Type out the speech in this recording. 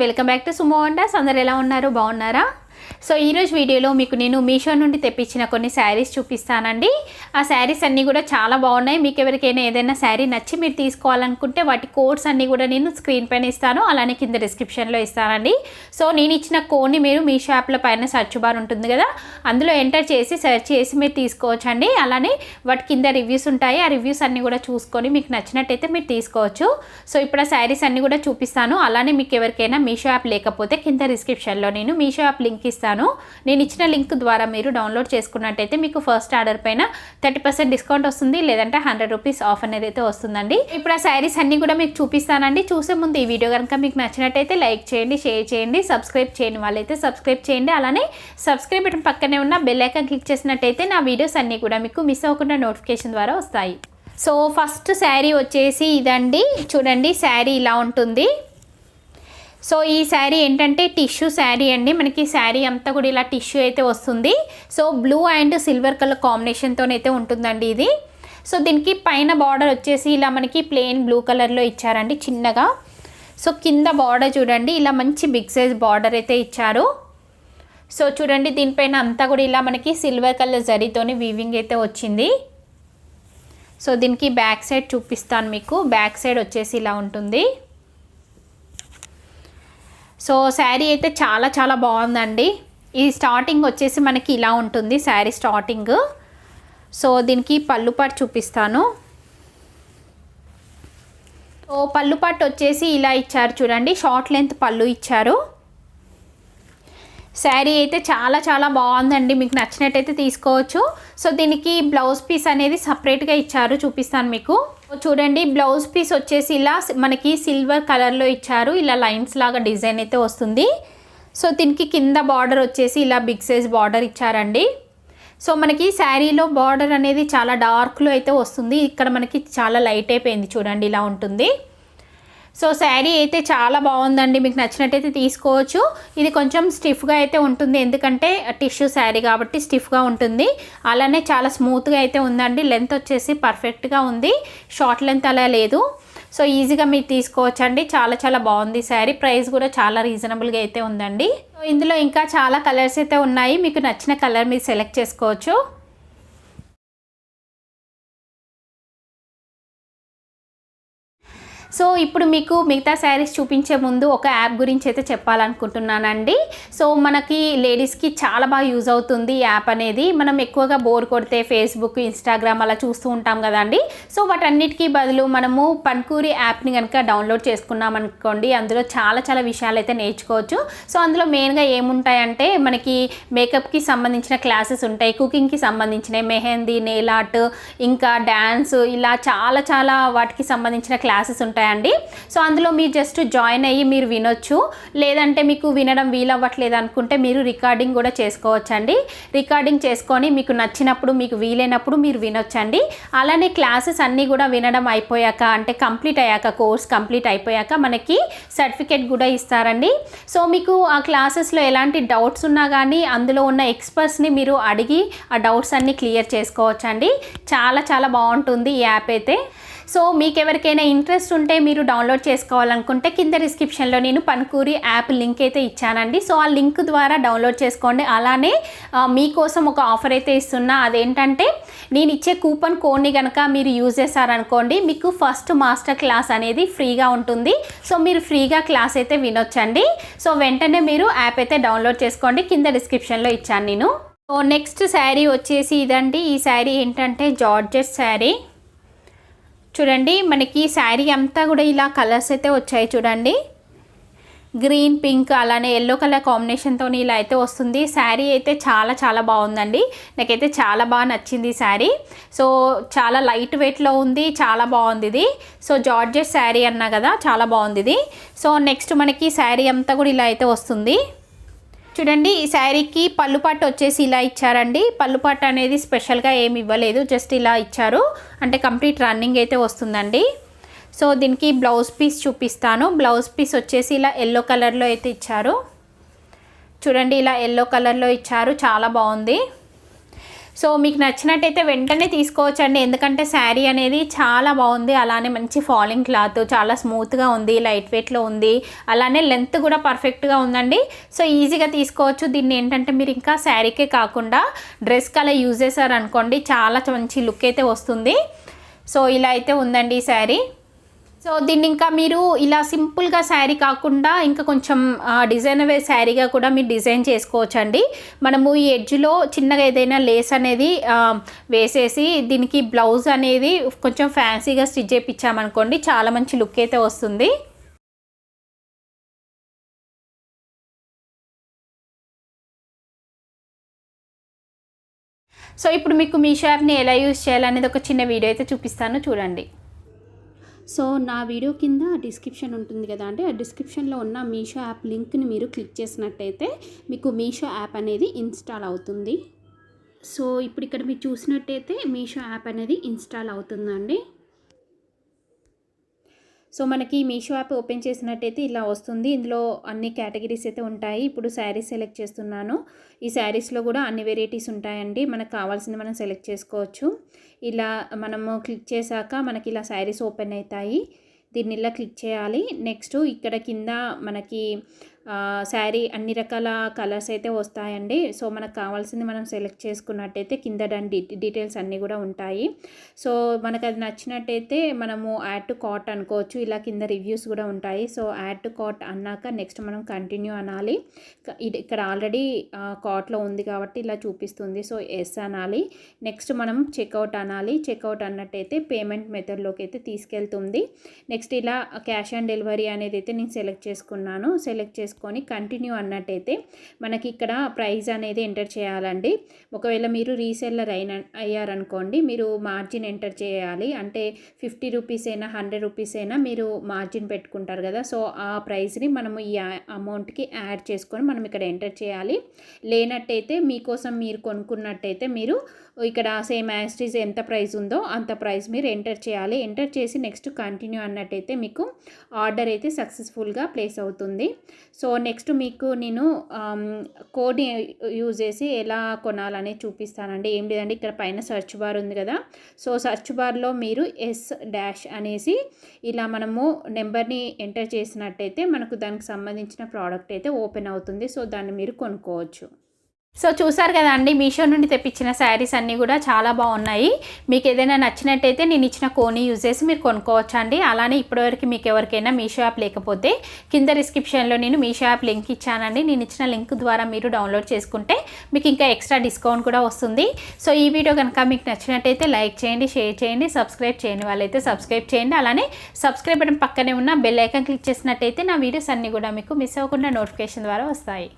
Welcome back to Sumo wonders. అందరు ఎలా ఉన్నారు? బాగున్నారా? సో ఈరోజు వీడియోలో మీకు నేను మీషో నుండి తెప్పించిన కొన్ని శారీస్ చూపిస్తానండి. ఆ శారీస్ అన్నీ కూడా చాలా బాగున్నాయి. మీకు ఎవరికైనా ఏదైనా శారీ నచ్చి మీరు తీసుకోవాలనుకుంటే వాటి కోడ్స్ అన్నీ కూడా నేను స్క్రీన్ పైన ఇస్తాను, అలానే కింద డిస్క్రిప్షన్లో ఇస్తానండి. సో నేను ఇచ్చిన కోడ్ని మీరు మీషో యాప్లో పైన సెర్చ్ బార్ ఉంటుంది కదా, అందులో ఎంటర్ చేసి సెర్చ్ చేసి మీరు తీసుకోవచ్చండి. అలానే వాటి కింద రివ్యూస్ ఉంటాయి, ఆ రివ్యూస్ అన్నీ కూడా చూసుకొని మీకు నచ్చినట్టయితే మీరు తీసుకోవచ్చు. సో ఇప్పుడు ఆ శారీస్ అన్నీ కూడా చూపిస్తాను. అలానే మీకు ఎవరికైనా మీషో యాప్ లేకపోతే కింద డిస్క్రిప్షన్లో నేను మీషో యాప్ లింక్ ఇస్తాను. నేను ఇచ్చిన లింక్ ద్వారా మీరు డౌన్లోడ్ చేసుకున్నట్టయితే మీకు ఫస్ట్ ఆర్డర్ పైన 30% డిస్కౌంట్ వస్తుంది, లేదంటే 100 రూపీస్ ఆఫ్ అనేది అయితే వస్తుందండి. ఇప్పుడు ఆ శారీస్ అన్నీ కూడా మీకు చూపిస్తానండి. చూసే ముందు ఈ వీడియో కనుక మీకు నచ్చినట్టయితే లైక్ చేయండి, షేర్ చేయండి, సబ్స్క్రైబ్ చేయని వాళ్ళైతే సబ్స్క్రైబ్ చేయండి. అలానే సబ్స్క్రైబ్ బటన్ పక్కనే ఉన్న బెల్ ఐకాన్ క్లిక్ చేసినట్టయితే నా వీడియోస్ అన్నీ కూడా మీకు మిస్ అవ్వకుండా నోటిఫికేషన్ ద్వారా వస్తాయి. సో ఫస్ట్ శారీ వచ్చేసి ఇదండి, చూడండి శారీ ఇలా ఉంటుంది. సో ఈ శారీ ఏంటంటే టిష్యూ శారీ అండి. మనకి శారీ అంతా కూడా ఇలా టిష్యూ అయితే వస్తుంది. So blue and silver colour కాంబినేషన్తోనైతే ఉంటుందండి ఇది. సో దీనికి పైన బార్డర్ వచ్చేసి ఇలా మనకి ప్లెయిన్ బ్లూ కలర్లో ఇచ్చారండి చిన్నగా. సో కింద బార్డర్ చూడండి, ఇలా మంచి బిగ్ సైజ్ బార్డర్ అయితే ఇచ్చారు. సో చూడండి దీనిపైన అంతా కూడా ఇలా మనకి సిల్వర్ కలర్ జరీతోని వీవింగ్ అయితే వచ్చింది. సో దీనికి బ్యాక్ సైడ్ చూపిస్తాను మీకు. బ్యాక్ సైడ్ వచ్చేసి ఇలా ఉంటుంది. సో శారీ అయితే చాలా చాలా బాగుందండి. ఈ స్టార్టింగ్ వచ్చేసి మనకి ఇలా ఉంటుంది శారీ స్టార్టింగ్. సో దీనికి పళ్ళు పాటు చూపిస్తాను. సో పళ్ళు పాటు వచ్చేసి ఇలా ఇచ్చారు చూడండి, షార్ట్ లెంత్ పళ్ళు ఇచ్చారు. శారీ అయితే చాలా చాలా బాగుందండి, మీకు నచ్చినట్టయితే తీసుకోవచ్చు. సో దీనికి బ్లౌజ్ పీస్ అనేది సపరేట్గా ఇచ్చారు, చూపిస్తాను మీకు. చూడండి బ్లౌజ్ పీస్ వచ్చేసి ఇలా మనకి సిల్వర్ కలర్లో ఇచ్చారు, ఇలా లైన్స్ లాగా డిజైన్ అయితే వస్తుంది. సో దీనికి కింద బార్డర్ వచ్చేసి ఇలా బిగ్ సైజ్ బార్డర్ ఇచ్చారండి. సో మనకి శారీలో బార్డర్ అనేది చాలా డార్క్లో అయితే వస్తుంది, ఇక్కడ మనకి చాలా లైట్ అయిపోయింది చూడండి, ఇలా ఉంటుంది. సో శారీ అయితే చాలా బాగుందండి, మీకు నచ్చినట్టయితే తీసుకోవచ్చు. ఇది కొంచెం స్టిఫ్గా అయితే ఉంటుంది, ఎందుకంటే టిష్యూ శారీ కాబట్టి స్టిఫ్గా ఉంటుంది. అలానే చాలా స్మూత్గా అయితే ఉందండి. లెంత్ వచ్చేసి పర్ఫెక్ట్గా ఉంది, షార్ట్ లెంత్ అలా లేదు. సో ఈజీగా మీరు తీసుకోవచ్చండి. చాలా చాలా బాగుంది శారీ. ప్రైస్ కూడా చాలా రీజనబుల్గా అయితే ఉందండి. సో ఇందులో ఇంకా చాలా కలర్స్ అయితే ఉన్నాయి, మీకు నచ్చిన కలర్ మీరు సెలెక్ట్ చేసుకోవచ్చు. సో ఇప్పుడు మీకు మిగతా శారీస్ చూపించే ముందు ఒక యాప్ గురించి అయితే చెప్పాలనుకుంటున్నానండి. సో మనకి లేడీస్కి చాలా బాగా యూజ్ అవుతుంది ఈ యాప్ అనేది. మనం ఎక్కువగా బోర్ కొడితే ఫేస్బుక్, ఇన్స్టాగ్రామ్ అలా చూస్తూ ఉంటాం కదండి. సో వాటన్నిటికీ బదులు మనము పన్కూరి యాప్ని కనుక డౌన్లోడ్ చేసుకున్నాం అనుకోండి, అందులో చాలా చాలా విషయాలు అయితే నేర్చుకోవచ్చు. సో అందులో మెయిన్గా ఏముంటాయంటే మనకి మేకప్కి సంబంధించిన క్లాసెస్ ఉంటాయి, కుకింగ్కి సంబంధించిన మెహందీ, నెయిల్ ఆర్ట్, ఇంకా డ్యాన్స్, ఇలా చాలా చాలా వాటికి సంబంధించిన క్లాసెస్ ఉంటాయి అండి. సో అందులో మీరు జస్ట్ జాయిన్ అయ్యి మీరు వినొచ్చు, లేదంటే మీకు వినడం వీలవ్వట్లేదు అనుకుంటే మీరు రికార్డింగ్ కూడా చేసుకోవచ్చండి. రికార్డింగ్ చేసుకొని మీకు నచ్చినప్పుడు మీకు వీలైనప్పుడు మీరు వినొచ్చండి. అలానే క్లాసెస్ అన్నీ కూడా వినడం అయిపోయాక, అంటే కంప్లీట్ అయ్యాక, కోర్స్ కంప్లీట్ అయిపోయాక మనకి సర్టిఫికేట్ కూడా ఇస్తారండి. సో మీకు ఆ క్లాసెస్లో ఎలాంటి డౌట్స్ ఉన్నా కానీ అందులో ఉన్న ఎక్స్పర్ట్స్ని మీరు అడిగి ఆ డౌట్స్ అన్నీ క్లియర్ చేసుకోవచ్చండి. చాలా చాలా బాగుంటుంది ఈ యాప్ అయితే. సో మీకు ఎవరికైనా ఇంట్రెస్ట్ ఉంటే మీరు డౌన్లోడ్ చేసుకోవాలనుకుంటే కింద డిస్క్రిప్షన్లో నేను పన్కూరి యాప్ లింక్ అయితే ఇచ్చానండి. సో ఆ లింక్ ద్వారా డౌన్లోడ్ చేసుకోండి. అలానే మీకోసం ఒక ఆఫర్ అయితే ఇస్తున్నా, అదేంటంటే నేను ఇచ్చే కూపన్ కోడ్ని కనుక మీరు యూజ్ చేశారనుకోండి, మీకు ఫస్ట్ మాస్టర్ క్లాస్ అనేది ఫ్రీగా ఉంటుంది. సో మీరు ఫ్రీగా క్లాస్ అయితే వినొచ్చండి. సో వెంటనే మీరు యాప్ అయితే డౌన్లోడ్ చేసుకోండి, కింద డిస్క్రిప్షన్లో ఇచ్చాను నేను. సో నెక్స్ట్ శారీ వచ్చేసి ఇదండి. ఈ శారీ ఏంటంటే జార్జెట్ శారీ. చూడండి మనకి శారీ అంతా కూడా ఇలా కలర్స్ అయితే వచ్చాయి చూడండి, గ్రీన్, పింక్, అలానే ఎల్లో కలర్ కాంబినేషన్తో ఇలా అయితే వస్తుంది. శారీ అయితే చాలా చాలా బాగుందండి, నాకైతే చాలా బాగా నచ్చింది శారీ. సో చాలా లైట్ వెయిట్లో ఉంది, చాలా బాగుంది ఇది. సో జార్జెట్ శారీ అన్నా కదా, చాలా బాగుంది ఇది. సో నెక్స్ట్ మనకి శారీ అంతా కూడా ఇలా అయితే వస్తుంది. చూడండి ఈ శారీకి పళ్ళు పాటు వచ్చేసి ఇలా ఇచ్చారండి. పళ్ళు పాటు అనేది స్పెషల్గా ఏమి ఇవ్వలేదు, జస్ట్ ఇలా ఇచ్చారు, అంటే కంప్లీట్ రన్నింగ్ అయితే వస్తుందండి. సో దీనికి బ్లౌజ్ పీస్ చూపిస్తాను. బ్లౌజ్ పీస్ వచ్చేసి ఇలా ఎల్లో కలర్లో అయితే ఇచ్చారు. చూడండి ఇలా ఎల్లో కలర్లో ఇచ్చారు, చాలా బాగుంది. సో మీకు నచ్చినట్టయితే వెంటనే తీసుకోవచ్చండి, ఎందుకంటే శారీ అనేది చాలా బాగుంది. అలానే మంచి ఫాలింగ్ క్లాత్, చాలా స్మూత్గా ఉంది, లైట్ వెయిట్లో ఉంది, అలానే లెంత్ కూడా పర్ఫెక్ట్గా ఉందండి. సో ఈజీగా తీసుకోవచ్చు. దీన్ని ఏంటంటే మీరు ఇంకా శారీకే కాకుండా డ్రెస్ కలా యూజ్ చేశారనుకోండి, చాలా మంచి లుక్ అయితే వస్తుంది. సో ఇలా అయితే ఉందండి ఈ శారీ. సో దీన్ని ఇంకా మీరు ఇలా సింపుల్గా శారీ కాకుండా ఇంకా కొంచెం డిజైన్ వే శారీగా కూడా మీరు డిజైన్ చేసుకోవచ్చండి. మనము ఈ ఎడ్జ్లో చిన్నగా ఏదైనా లేస్ అనేది వేసేసి దీనికి బ్లౌజ్ అనేది కొంచెం ఫ్యాన్సీగా స్టిచ్ చేయించామనుకోండి, చాలా మంచి లుక్ అయితే వస్తుంది. సో ఇప్పుడు మీకు మీషో యాప్ని ఎలా యూజ్ చేయాలనేది ఒక చిన్న వీడియో అయితే చూపిస్తాను, చూడండి. సో నా వీడియో కింద డిస్క్రిప్షన్ ఉంటుంది కదా అండి, ఆ డిస్క్రిప్షన్లో ఉన్న మీషో యాప్ లింక్ని మీరు క్లిక్ చేసినట్టయితే మీకు మీషో యాప్ అనేది ఇన్స్టాల్ అవుతుంది. సో ఇప్పుడు ఇక్కడ మీరు చూసినట్టయితే మీషో యాప్ అనేది ఇన్స్టాల్ అవుతుందండి. సో మనకి మీషో యాప్ ఓపెన్ చేసినట్టయితే ఇలా వస్తుంది. ఇందులో అన్ని కేటగిరీస్ అయితే ఉంటాయి. ఇప్పుడు శారీస్ సెలెక్ట్ చేస్తున్నాను. ఈ శారీస్లో కూడా అన్ని వెరైటీస్ ఉంటాయండి. మనకు కావాల్సింది మనం సెలెక్ట్ చేసుకోవచ్చు. ఇలా మనము క్లిక్ చేశాక మనకి ఇలా శారీస్ ఓపెన్ అవుతాయి. దీన్ని ఇలా క్లిక్ చేయాలి. నెక్స్ట్ ఇక్కడ కింద మనకి శారీ అన్ని రకాల కలర్స్ అయితే వస్తాయండి. సో మనకు కావాల్సింది మనం సెలెక్ట్ చేసుకున్నట్టయితే కింద దాని డీటెయిల్స్ అన్నీ కూడా ఉంటాయి. సో మనకు అది నచ్చినట్టయితే మనము యాడ్ టు కార్ట్ అనుకోవచ్చు. ఇలా కింద రివ్యూస్ కూడా ఉంటాయి. సో యాడ్ టు కార్ట్ అన్నాక నెక్స్ట్ మనం కంటిన్యూ అనాలి. ఇక్కడ ఆల్రెడీ కార్ట్లో ఉంది కాబట్టి ఇలా చూపిస్తుంది. సో ఎస్ అనాలి. నెక్స్ట్ మనం చెక్అవుట్ అనాలి. చెక్అవుట్ అన్నట్టయితే పేమెంట్ మెథడ్లోకి అయితే తీసుకెళ్తుంది. నెక్స్ట్ ఇలా క్యాష్ ఆన్ డెలివరీ అనేది అయితే నేను సెలెక్ట్ చేసుకున్నాను. సెలెక్ట్ చేసుకొని కంటిన్యూ అన్నట్టయితే మనకి ఇక్కడ ప్రైస్ అనేది ఎంటర్ చేయాలండి. ఒకవేళ మీరు రీసెల్లర్ అయ్యారనుకోండి, మీరు మార్జిన్ ఎంటర్ చేయాలి. అంటే 50 రూపీస్ అయినా 100 రూపీస్ అయినా మీరు మార్జిన్ పెట్టుకుంటారు కదా. సో ఆ ప్రైస్ని మనము ఈ అమౌంట్కి యాడ్ చేసుకొని మనం ఇక్కడ ఎంటర్ చేయాలి. లేనట్టయితే మీకోసం మీరు కొనుక్కున్నట్టయితే మీరు ఇక్కడ సేమ్ యాస్టీజ్ ఎంత ప్రైస్ ఉందో అంత ప్రైస్ మీరు ఎంటర్ చేయాలి. ఎంటర్ చేసి నెక్స్ట్ కంటిన్యూ అన్నట్టయితే మీకు ఆర్డర్ అయితే సక్సెస్ఫుల్గా ప్లేస్ అవుతుంది. సో నెక్స్ట్ మీకు నేను కోడ్ని యూజ్ చేసి ఎలా కొనాలని చూపిస్తానండి. ఏం లేదండి, ఇక్కడ పైన సెర్చ్ బార్ ఉంది కదా. సో సెర్చ్ బార్లో మీరు S- అనేసి ఇలా మనము నెంబర్ని ఎంటర్ చేసినట్టయితే మనకు దానికి సంబంధించిన ప్రోడక్ట్ అయితే ఓపెన్ అవుతుంది. సో దాన్ని మీరు కొనుక్కోవచ్చు. సో చూసారు కదా అండి, మీషో నుండి తెప్పించిన శారీస్ అన్నీ కూడా చాలా బాగున్నాయి. మీకు ఏదైనా నచ్చినట్టయితే నేను ఇచ్చిన కోడ్ని యూజ్ చేసి మీరు కొనుక్కోవచ్చు అండి. అలానే ఇప్పటివరకు మీకు ఎవరికైనా మీషో యాప్ లేకపోతే కింద డిస్క్రిప్షన్లో నేను మీషో యాప్ లింక్ ఇచ్చానండి. నేను ఇచ్చిన లింక్ ద్వారా మీరు డౌన్లోడ్ చేసుకుంటే మీకు ఇంకా ఎక్స్ట్రా డిస్కౌంట్ కూడా వస్తుంది. సో ఈ వీడియో కనుక మీకు నచ్చినట్టయితే లైక్ చేయండి, షేర్ చేయండి, సబ్స్క్రైబ్ చేయని వాళ్ళైతే సబ్స్క్రైబ్ చేయండి. అలానే సబ్స్క్రైబ్ బటన్ పక్కనే ఉన్న బెల్ ఐకాన్ క్లిక్ చేసినట్టయితే నా వీడియోస్ అన్నీ కూడా మీకు మిస్ అవ్వకుండా నోటిఫికేషన్ ద్వారా వస్తాయి.